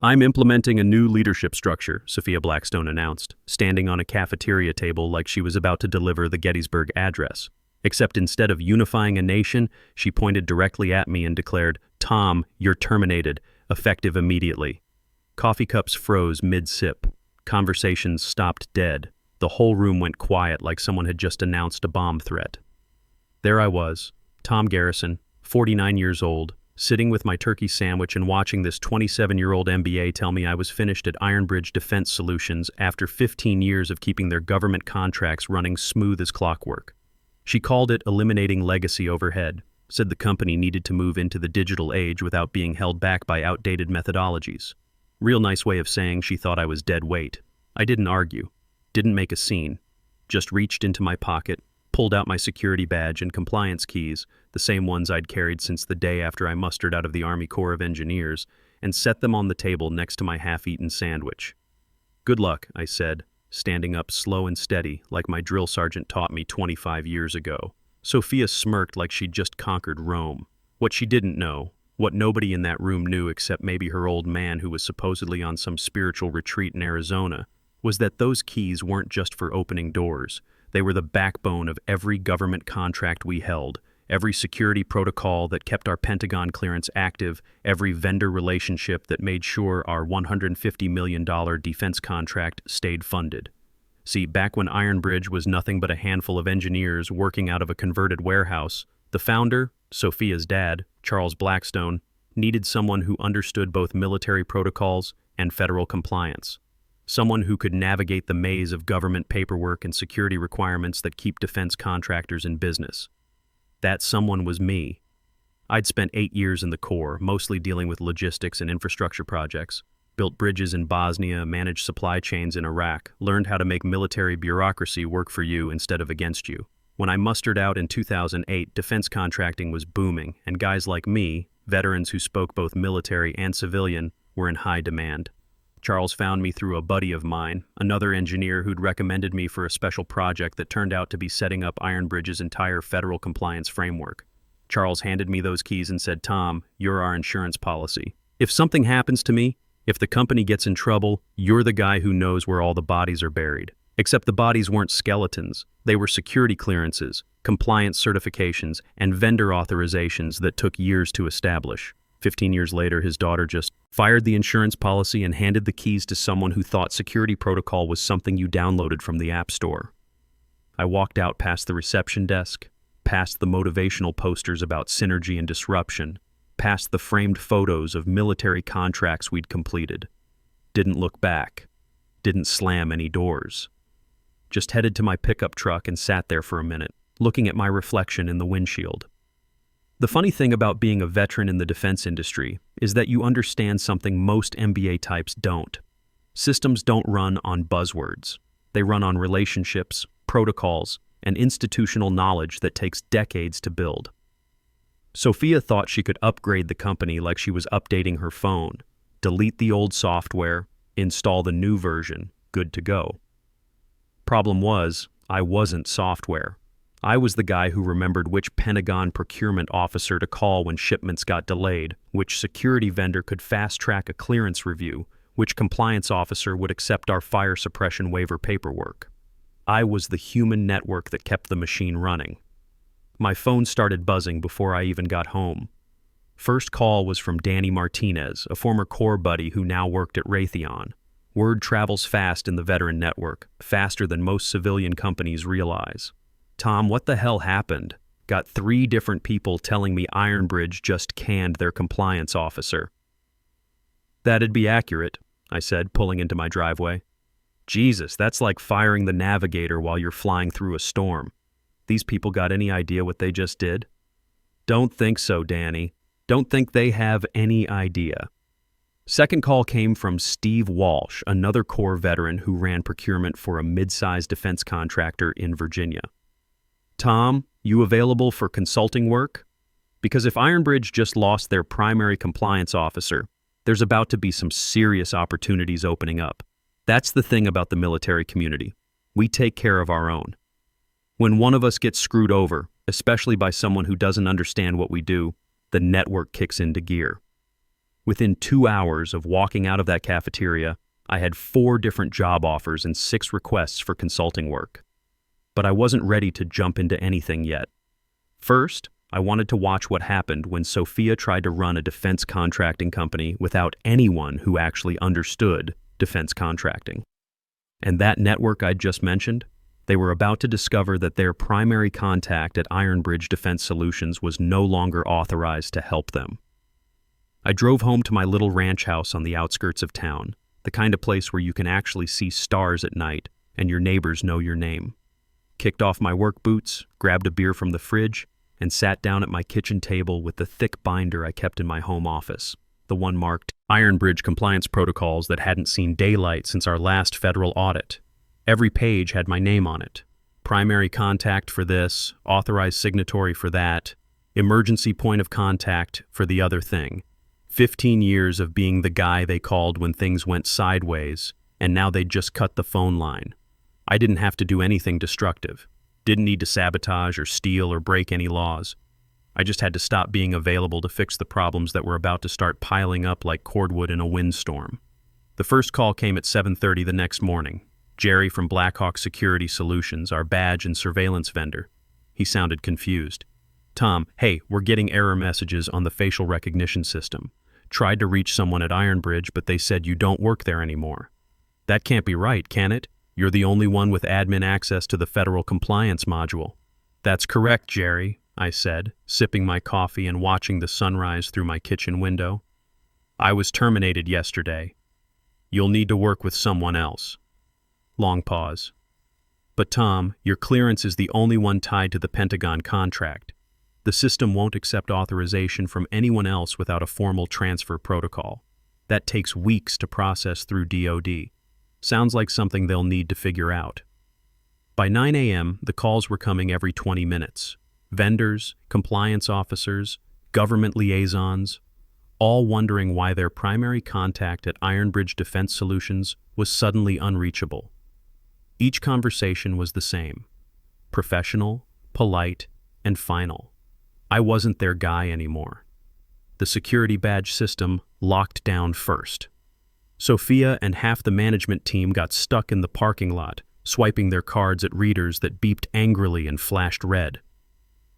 I'm implementing a new leadership structure, Sophia Blackstone announced, standing on a cafeteria table like she was about to deliver the Gettysburg Address. Except instead of unifying a nation, she pointed directly at me and declared, "Tom, you're terminated, effective immediately." Coffee cups froze mid-sip. Conversations stopped dead. The whole room went quiet like someone had just announced a bomb threat. There I was, Tom Garrison, 49 years old, sitting with my turkey sandwich and watching this 27-year-old MBA tell me I was finished at Ironbridge Defense Solutions after 15 years of keeping their government contracts running smooth as clockwork. She called it eliminating legacy overhead, said the company needed to move into the digital age without being held back by outdated methodologies. Real nice way of saying she thought I was dead weight. I didn't argue, didn't make a scene, just reached into my pocket, pulled out my security badge and compliance keys, the same ones I'd carried since the day after I mustered out of the Army Corps of Engineers, and set them on the table next to my half-eaten sandwich. "Good luck," I said, standing up slow and steady like my drill sergeant taught me 25 years ago. Sophia smirked like she'd just conquered Rome. What she didn't know, what nobody in that room knew except maybe her old man who was supposedly on some spiritual retreat in Arizona, was that those keys weren't just for opening doors. They were the backbone of every government contract we held, every security protocol that kept our Pentagon clearance active, every vendor relationship that made sure our $150 million defense contract stayed funded. See, back when Ironbridge was nothing but a handful of engineers working out of a converted warehouse, the founder, Sophia's dad, Charles Blackstone, needed someone who understood both military protocols and federal compliance. Someone who could navigate the maze of government paperwork and security requirements that keep defense contractors in business. That someone was me. I'd spent 8 years in the Corps, mostly dealing with logistics and infrastructure projects, built bridges in Bosnia, managed supply chains in Iraq, learned how to make military bureaucracy work for you instead of against you. When I mustered out in 2008, defense contracting was booming, and guys like me, veterans who spoke both military and civilian, were in high demand. Charles found me through a buddy of mine, another engineer who'd recommended me for a special project that turned out to be setting up Ironbridge's entire federal compliance framework. Charles handed me those keys and said, "Tom, you're our insurance policy. If something happens to me, if the company gets in trouble, you're the guy who knows where all the bodies are buried." Except the bodies weren't skeletons. They were security clearances, compliance certifications, and vendor authorizations that took years to establish. 15 years later, his daughter just fired the insurance policy and handed the keys to someone who thought security protocol was something you downloaded from the App Store. I walked out past the reception desk, past the motivational posters about synergy and disruption, past the framed photos of military contracts we'd completed. Didn't look back. Didn't slam any doors. Just headed to my pickup truck and sat there for a minute, looking at my reflection in the windshield. The funny thing about being a veteran in the defense industry is that you understand something most MBA types don't. Systems don't run on buzzwords. They run on relationships, protocols, and institutional knowledge that takes decades to build. Sophia thought she could upgrade the company like she was updating her phone, delete the old software, install the new version, good to go. Problem was, I wasn't software. I was the guy who remembered which Pentagon procurement officer to call when shipments got delayed, which security vendor could fast-track a clearance review, which compliance officer would accept our fire suppression waiver paperwork. I was the human network that kept the machine running. My phone started buzzing before I even got home. First call was from Danny Martinez, a former Corps buddy who now worked at Raytheon. Word travels fast in the veteran network, faster than most civilian companies realize. "Tom, what the hell happened?" Got 3 different people telling me Ironbridge just canned their compliance officer. "That'd be accurate," I said, pulling into my driveway. "Jesus, that's like firing the navigator while you're flying through a storm. These people got any idea what they just did?" "Don't think so, Danny. Don't think they have any idea." Second call came from Steve Walsh, another Corps veteran who ran procurement for a mid-sized defense contractor in Virginia. "Tom, you available for consulting work? Because if Ironbridge just lost their primary compliance officer, there's about to be some serious opportunities opening up. That's the thing about the military community. We take care of our own. When one of us gets screwed over, especially by someone who doesn't understand what we do, the network kicks into gear. Within 2 hours of walking out of that cafeteria, I had 4 different job offers and 6 requests for consulting work. But I wasn't ready to jump into anything yet. First, I wanted to watch what happened when Sophia tried to run a defense contracting company without anyone who actually understood defense contracting. And that network I'd just mentioned, they were about to discover that their primary contact at Ironbridge Defense Solutions was no longer authorized to help them. I drove home to my little ranch house on the outskirts of town, the kind of place where you can actually see stars at night and your neighbors know your name. Kicked off my work boots, grabbed a beer from the fridge, and sat down at my kitchen table with the thick binder I kept in my home office, the one marked Ironbridge Compliance Protocols that hadn't seen daylight since our last federal audit. Every page had my name on it. Primary contact for this, authorized signatory for that, emergency point of contact for the other thing. 15 years of being the guy they called when things went sideways, and now they'd just cut the phone line. I didn't have to do anything destructive. Didn't need to sabotage or steal or break any laws. I just had to stop being available to fix the problems that were about to start piling up like cordwood in a windstorm. The first call came at 7:30 the next morning. Jerry from Blackhawk Security Solutions, our badge and surveillance vendor. He sounded confused. Tom, hey, we're getting error messages on the facial recognition system. Tried to reach someone at Ironbridge, but they said you don't work there anymore. That can't be right, can it? You're the only one with admin access to the federal compliance module. That's correct, Jerry, I said, sipping my coffee and watching the sunrise through my kitchen window. I was terminated yesterday. You'll need to work with someone else. Long pause. But Tom, your clearance is the only one tied to the Pentagon contract. The system won't accept authorization from anyone else without a formal transfer protocol. That takes weeks to process through DoD. Sounds like something they'll need to figure out. By 9 a.m., the calls were coming every 20 minutes. Vendors, compliance officers, government liaisons, all wondering why their primary contact at Ironbridge Defense Solutions was suddenly unreachable. Each conversation was the same: professional, polite, and final. I wasn't their guy anymore. The security badge system locked down first. Sophia and half the management team got stuck in the parking lot, swiping their cards at readers that beeped angrily and flashed red.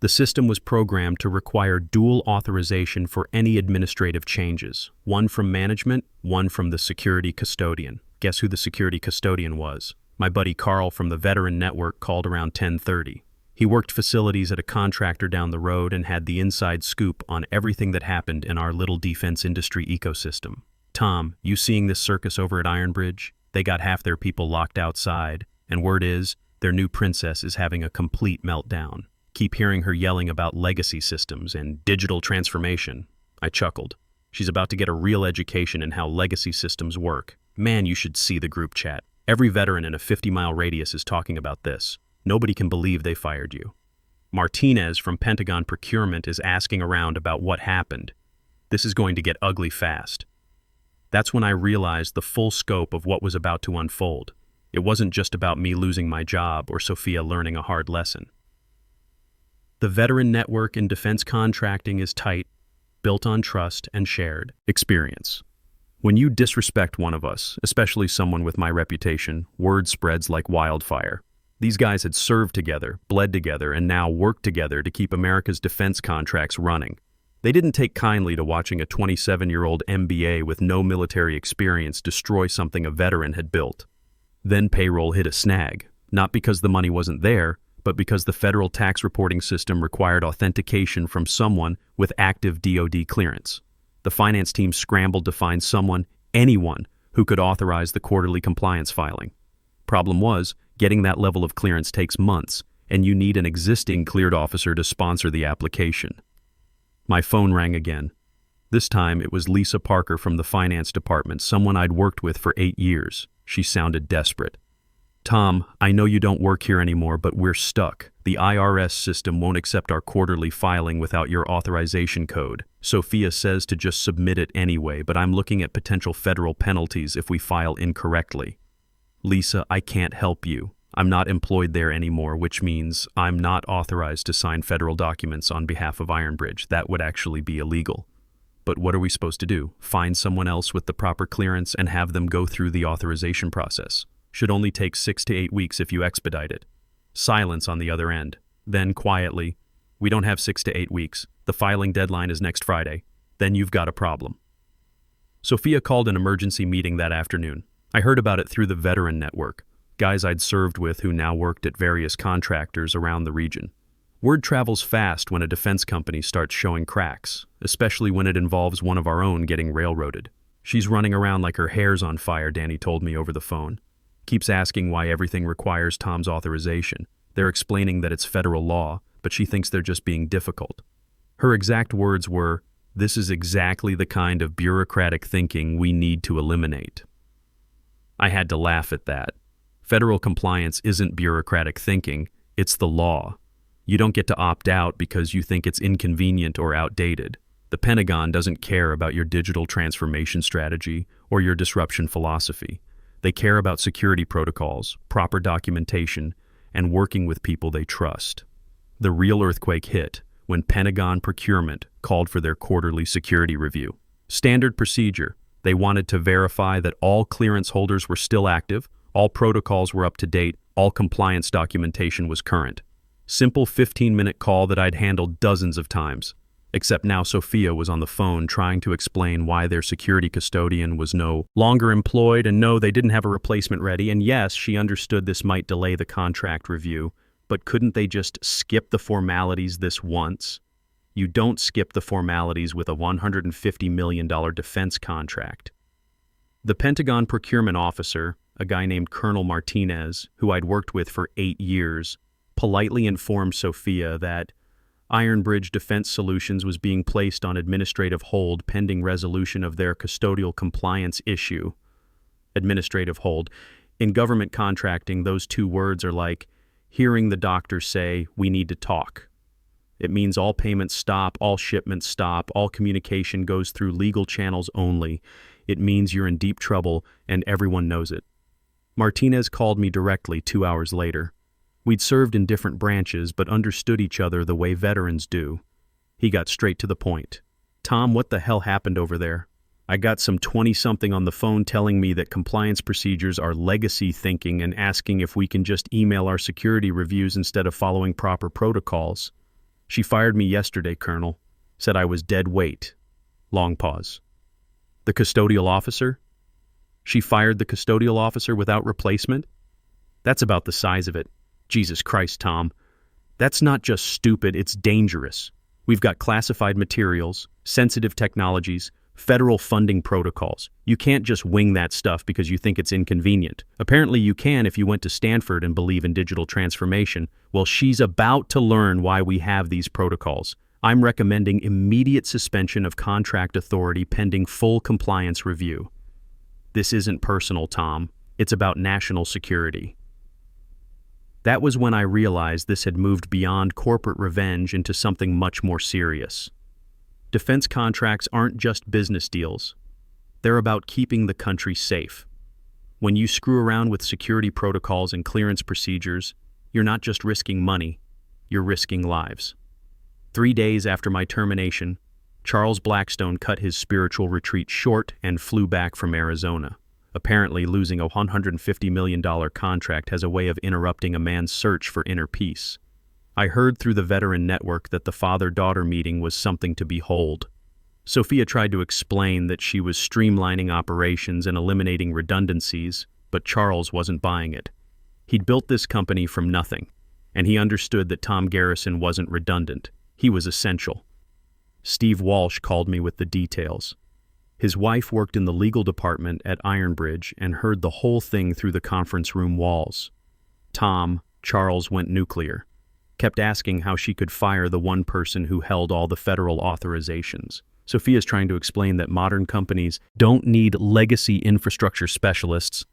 The system was programmed to require dual authorization for any administrative changes, one from management, one from the security custodian. Guess who the security custodian was? My buddy Carl from the Veteran Network called around 10:30. He worked facilities at a contractor down the road and had the inside scoop on everything that happened in our little defense industry ecosystem. Tom, you seeing this circus over at Ironbridge? They got half their people locked outside, and word is, their new princess is having a complete meltdown. Keep hearing her yelling about legacy systems and digital transformation. I chuckled. She's about to get a real education in how legacy systems work. Man, you should see the group chat. Every veteran in a 50-mile radius is talking about this. Nobody can believe they fired you. Martinez from Pentagon Procurement is asking around about what happened. This is going to get ugly fast. That's when I realized the full scope of what was about to unfold. It wasn't just about me losing my job or Sophia learning a hard lesson. The veteran network in defense contracting is tight, built on trust and shared experience. When you disrespect one of us, especially someone with my reputation, word spreads like wildfire. These guys had served together, bled together, and now worked together to keep America's defense contracts running. They didn't take kindly to watching a 27-year-old MBA with no military experience destroy something a veteran had built. Then payroll hit a snag, not because the money wasn't there, but because the federal tax reporting system required authentication from someone with active DoD clearance. The finance team scrambled to find someone, anyone, who could authorize the quarterly compliance filing. Problem was, getting that level of clearance takes months, and you need an existing cleared officer to sponsor the application. My phone rang again. This time it was Lisa Parker from the finance department, someone I'd worked with for 8 years. She sounded desperate. Tom, I know you don't work here anymore, but we're stuck. The IRS system won't accept our quarterly filing without your authorization code. Sophia says to just submit it anyway, but I'm looking at potential federal penalties if we file incorrectly. Lisa, I can't help you. I'm not employed there anymore, which means I'm not authorized to sign federal documents on behalf of Ironbridge. That would actually be illegal. But what are we supposed to do? Find someone else with the proper clearance and have them go through the authorization process. Should only take 6 to 8 weeks if you expedite it. Silence on the other end. Then, quietly, we don't have 6 to 8 weeks. The filing deadline is next Friday. Then you've got a problem. Sophia called an emergency meeting that afternoon. I heard about it through the veteran network, guys I'd served with who now worked at various contractors around the region. Word travels fast when a defense company starts showing cracks, especially when it involves one of our own getting railroaded. She's running around like her hair's on fire, Danny told me over the phone. Keeps asking why everything requires Tom's authorization. They're explaining that it's federal law, but she thinks they're just being difficult. Her exact words were, "This is exactly the kind of bureaucratic thinking we need to eliminate." I had to laugh at that. Federal compliance isn't bureaucratic thinking, it's the law. You don't get to opt out because you think it's inconvenient or outdated. The Pentagon doesn't care about your digital transformation strategy or your disruption philosophy. They care about security protocols, proper documentation, and working with people they trust. The real earthquake hit when Pentagon procurement called for their quarterly security review. Standard procedure. They wanted to verify that all clearance holders were still active, all protocols were up to date, all compliance documentation was current. Simple 15-minute call that I'd handled dozens of times. Except now Sophia was on the phone trying to explain why their security custodian was no longer employed, and no, they didn't have a replacement ready, and yes, she understood this might delay the contract review, but couldn't they just skip the formalities this once? You don't skip the formalities with a $150 million defense contract. The Pentagon procurement officer, a guy named Colonel Martinez, who I'd worked with for 8 years, politely informed Sophia that Iron Bridge Defense Solutions was being placed on administrative hold pending resolution of their custodial compliance issue. Administrative hold. In government contracting, those two words are like hearing the doctor say, "We need to talk." It means all payments stop, all shipments stop, all communication goes through legal channels only. It means you're in deep trouble, and everyone knows it. Martinez called me directly 2 hours later. We'd served in different branches, but understood each other the way veterans do. He got straight to the point. "Tom, what the hell happened over there? I got some 20-something on the phone telling me that compliance procedures are legacy thinking and asking if we can just email our security reviews instead of following proper protocols. She fired me yesterday, Colonel. Said I was dead weight." Long pause. "The custodial officer? She fired the custodial officer without replacement? That's about the size of it. Jesus Christ, Tom. That's not just stupid, it's dangerous. We've got classified materials, sensitive technologies, federal funding protocols. You can't just wing that stuff because you think it's inconvenient. Apparently you can if you went to Stanford and believe in digital transformation. Well, she's about to learn why we have these protocols. I'm recommending immediate suspension of contract authority pending full compliance review. This isn't personal, Tom. It's about national security." That was when I realized this had moved beyond corporate revenge into something much more serious. Defense contracts aren't just business deals. They're about keeping the country safe. When you screw around with security protocols and clearance procedures, you're not just risking money, you're risking lives. 3 days after my termination, Charles Blackstone cut his spiritual retreat short and flew back from Arizona. Apparently, losing a $150 million contract has a way of interrupting a man's search for inner peace. I heard through the veteran network that the father-daughter meeting was something to behold. Sophia tried to explain that she was streamlining operations and eliminating redundancies, but Charles wasn't buying it. He'd built this company from nothing, and he understood that Tom Garrison wasn't redundant. He was essential. Steve Walsh called me with the details. His wife worked in the legal department at Iron Bridge and heard the whole thing through the conference room walls. Charles went nuclear. Kept asking how she could fire the one person who held all the federal authorizations. Sophia's trying to explain that modern companies don't need legacy infrastructure specialists,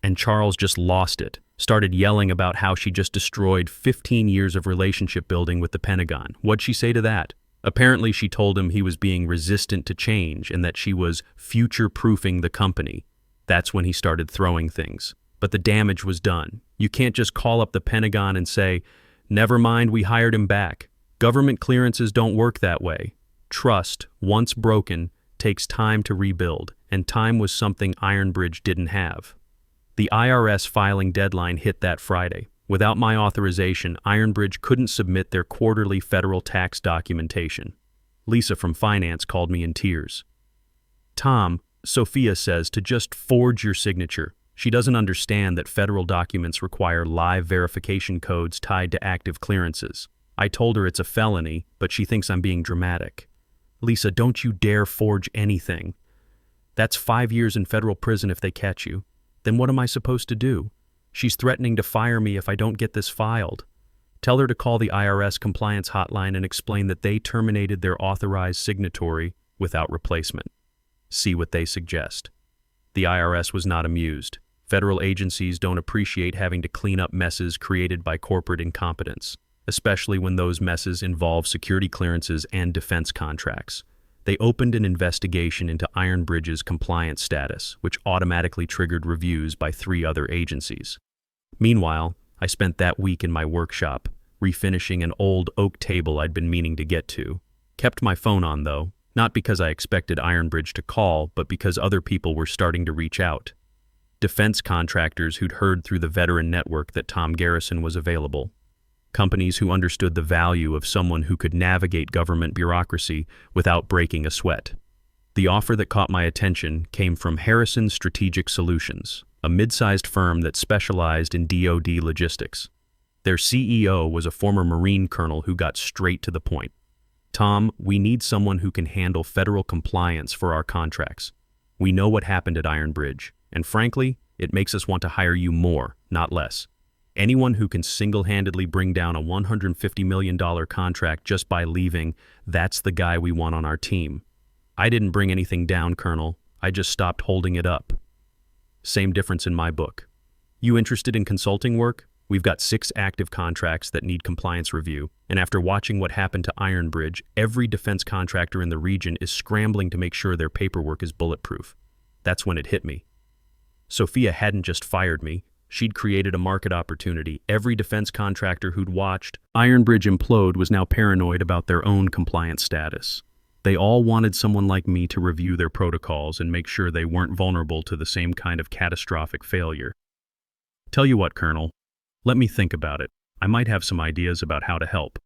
and Charles just lost it. Started yelling about how she just destroyed 15 years of relationship building with the Pentagon. What'd she say to that? Apparently she told him he was being resistant to change and that she was future-proofing the company. That's when he started throwing things. But the damage was done. You can't just call up the Pentagon and say, "Never mind, we hired him back." Government clearances don't work that way. Trust, once broken, takes time to rebuild, and time was something Ironbridge didn't have. The IRS filing deadline hit that Friday. Without my authorization, Ironbridge couldn't submit their quarterly federal tax documentation. Lisa from finance called me in tears. "Tom, Sophia says to just forge your signature. She doesn't understand that federal documents require live verification codes tied to active clearances. I told her it's a felony, but she thinks I'm being dramatic. Lisa, don't you dare forge anything. That's 5 years in federal prison if they catch you. Then what am I supposed to do? She's threatening to fire me if I don't get this filed. Tell her to call the IRS compliance hotline and explain that they terminated their authorized signatory without replacement. See what they suggest." The IRS was not amused. Federal agencies don't appreciate having to clean up messes created by corporate incompetence, especially when those messes involve security clearances and defense contracts. They opened an investigation into Ironbridge's compliance status, which automatically triggered reviews by 3 other agencies. Meanwhile, I spent that week in my workshop, refinishing an old oak table I'd been meaning to get to. Kept my phone on, though, not because I expected Ironbridge to call, but because other people were starting to reach out. Defense contractors who'd heard through the veteran network that Tom Garrison was available. Companies who understood the value of someone who could navigate government bureaucracy without breaking a sweat. The offer that caught my attention came from Harrison Strategic Solutions, a mid-sized firm that specialized in DoD logistics. Their CEO was a former Marine colonel who got straight to the point. "Tom, we need someone who can handle federal compliance for our contracts. We know what happened at Ironbridge, and frankly, it makes us want to hire you more, not less. Anyone who can single-handedly bring down a $150 million contract just by leaving, that's the guy we want on our team." "I didn't bring anything down, Colonel. I just stopped holding it up." Same difference in my book. You interested in consulting work? We've got 6 active contracts that need compliance review, and after watching what happened to Ironbridge, every defense contractor in the region is scrambling to make sure their paperwork is bulletproof. That's when it hit me. Sophia hadn't just fired me. She'd created a market opportunity. Every defense contractor who'd watched Ironbridge implode was now paranoid about their own compliance status. They all wanted someone like me to review their protocols and make sure they weren't vulnerable to the same kind of catastrophic failure. "Tell you what, Colonel, let me think about it. I might have some ideas about how to help."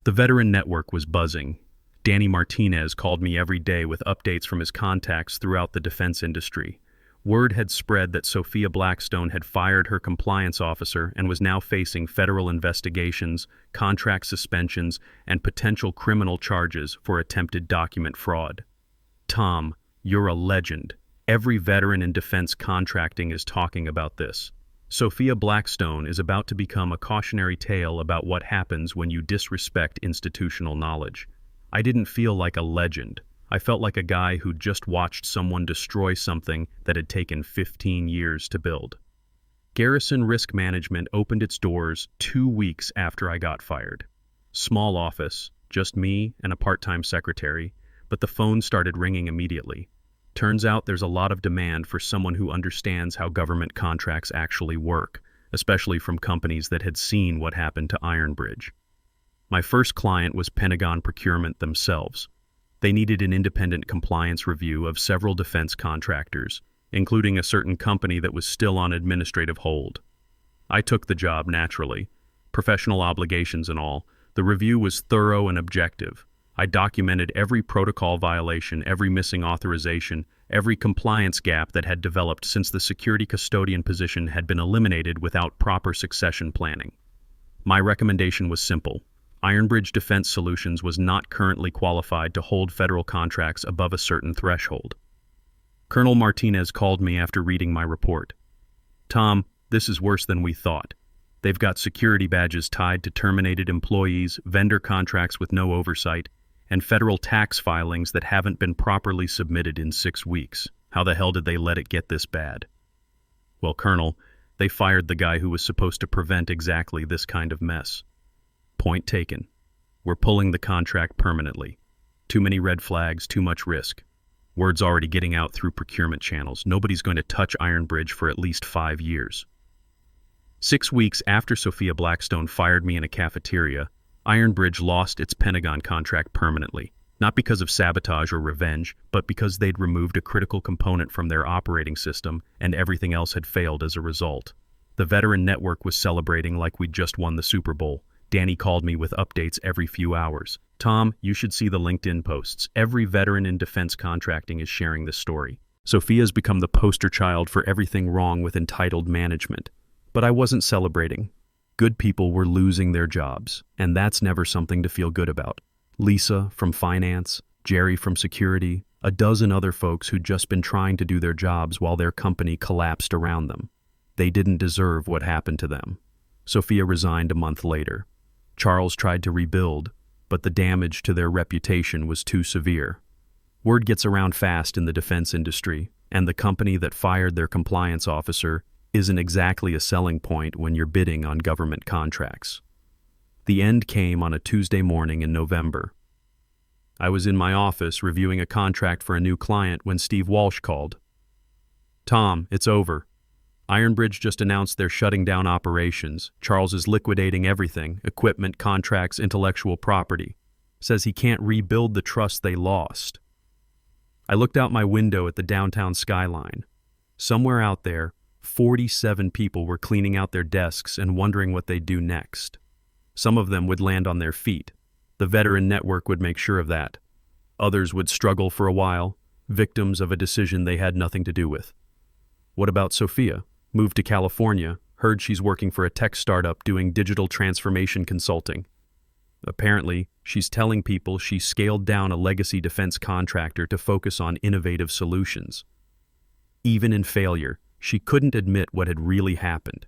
The veteran network was buzzing. Danny Martinez called me every day with updates from his contacts throughout the defense industry. Word had spread that Sophia Blackstone had fired her compliance officer and was now facing federal investigations, contract suspensions, and potential criminal charges for attempted document fraud. "Tom, you're a legend. Every veteran in defense contracting is talking about this. Sophia Blackstone is about to become a cautionary tale about what happens when you disrespect institutional knowledge." I didn't feel like a legend. I felt like a guy who'd just watched someone destroy something that had taken 15 years to build. Garrison Risk Management opened its doors 2 weeks after I got fired. Small office, just me and a part-time secretary, but the phone started ringing immediately. Turns out there's a lot of demand for someone who understands how government contracts actually work, especially from companies that had seen what happened to Ironbridge. My first client was Pentagon Procurement themselves. They needed an independent compliance review of several defense contractors, including a certain company that was still on administrative hold. I took the job naturally. Professional obligations and all. The review was thorough and objective. I documented every protocol violation, every missing authorization, every compliance gap that had developed since the security custodian position had been eliminated without proper succession planning. My recommendation was simple. Ironbridge Defense Solutions was not currently qualified to hold federal contracts above a certain threshold. Colonel Martinez called me after reading my report. "Tom, this is worse than we thought. They've got security badges tied to terminated employees, vendor contracts with no oversight, and federal tax filings that haven't been properly submitted in 6 weeks. How the hell did they let it get this bad?" "Well, Colonel, they fired the guy who was supposed to prevent exactly this kind of mess." "Point taken. We're pulling the contract permanently. Too many red flags, too much risk. Word's already getting out through procurement channels. Nobody's going to touch Ironbridge for at least 5 years. 6 weeks after Sophia Blackstone fired me in a cafeteria, Ironbridge lost its Pentagon contract permanently. Not because of sabotage or revenge, but because they'd removed a critical component from their operating system and everything else had failed as a result. The veteran network was celebrating like we'd just won the Super Bowl. Danny called me with updates every few hours. Tom, you should see the LinkedIn posts. Every veteran in defense contracting is sharing this story. Sophia's become the poster child for everything wrong with entitled management. But I wasn't celebrating. Good people were losing their jobs, and that's never something to feel good about. Lisa from finance, Jerry from security, a dozen other folks who'd just been trying to do their jobs while their company collapsed around them. They didn't deserve what happened to them. Sophia resigned a month later. Charles tried to rebuild, but the damage to their reputation was too severe. Word gets around fast in the defense industry, and the company that fired their compliance officer isn't exactly a selling point when you're bidding on government contracts. The end came on a Tuesday morning in November. I was in my office reviewing a contract for a new client when Steve Walsh called. Tom, it's over. Ironbridge just announced they're shutting down operations. Charles is liquidating everything, equipment, contracts, intellectual property. Says he can't rebuild the trust they lost. I looked out my window at the downtown skyline. Somewhere out there, 47 people were cleaning out their desks and wondering what they'd do next. Some of them would land on their feet. The veteran network would make sure of that. Others would struggle for a while, victims of a decision they had nothing to do with. What about Sophia? Moved to California, heard she's working for a tech startup doing digital transformation consulting. Apparently, she's telling people she scaled down a legacy defense contractor to focus on innovative solutions. Even in failure, she couldn't admit what had really happened.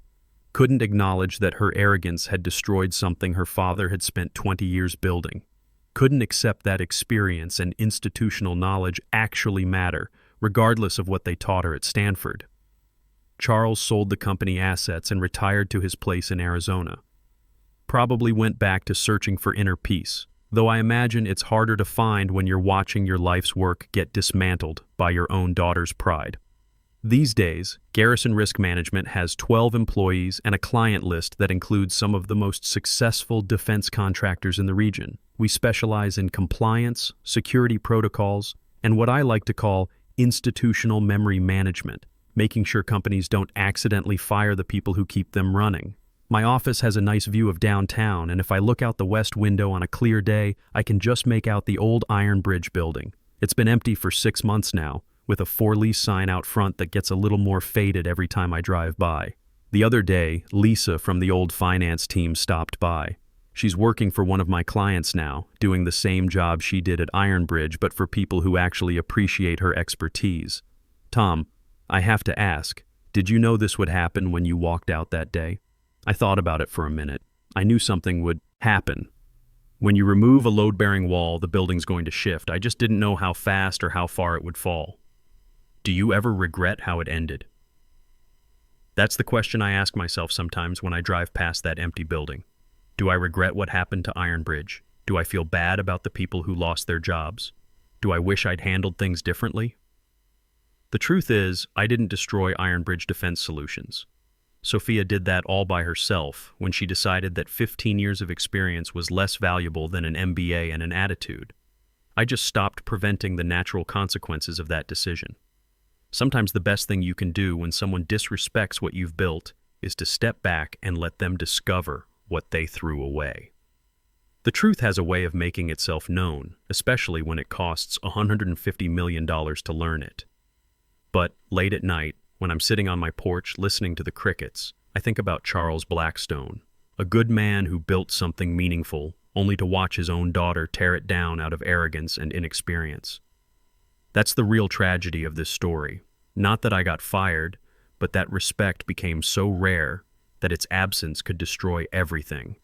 Couldn't acknowledge that her arrogance had destroyed something her father had spent 20 years building. Couldn't accept that experience and institutional knowledge actually matter, regardless of what they taught her at Stanford. Charles sold the company assets and retired to his place in Arizona. Probably went back to searching for inner peace, though I imagine it's harder to find when you're watching your life's work get dismantled by your own daughter's pride. These days, Garrison Risk Management has 12 employees and a client list that includes some of the most successful defense contractors in the region. We specialize in compliance, security protocols, and what I like to call institutional memory management, making sure companies don't accidentally fire the people who keep them running. My office has a nice view of downtown, and if I look out the west window on a clear day, I can just make out the old Iron Bridge building. It's been empty for 6 months now, with a for-lease sign out front that gets a little more faded every time I drive by. The other day, Lisa from the old finance team stopped by. She's working for one of my clients now, doing the same job she did at Ironbridge, but for people who actually appreciate her expertise. Tom, I have to ask, did you know this would happen when you walked out that day? I thought about it for a minute. I knew something would happen. When you remove a load-bearing wall, the building's going to shift. I just didn't know how fast or how far it would fall. Do you ever regret how it ended? That's the question I ask myself sometimes when I drive past that empty building. Do I regret what happened to Ironbridge? Do I feel bad about the people who lost their jobs? Do I wish I'd handled things differently? The truth is, I didn't destroy Ironbridge Defense Solutions. Sophia did that all by herself when she decided that 15 years of experience was less valuable than an MBA and an attitude. I just stopped preventing the natural consequences of that decision. Sometimes the best thing you can do when someone disrespects what you've built is to step back and let them discover what they threw away. The truth has a way of making itself known, especially when it costs $150 million to learn it. But late at night, when I'm sitting on my porch listening to the crickets, I think about Charles Blackstone, a good man who built something meaningful only to watch his own daughter tear it down out of arrogance and inexperience. That's the real tragedy of this story. Not that I got fired, but that respect became so rare that its absence could destroy everything.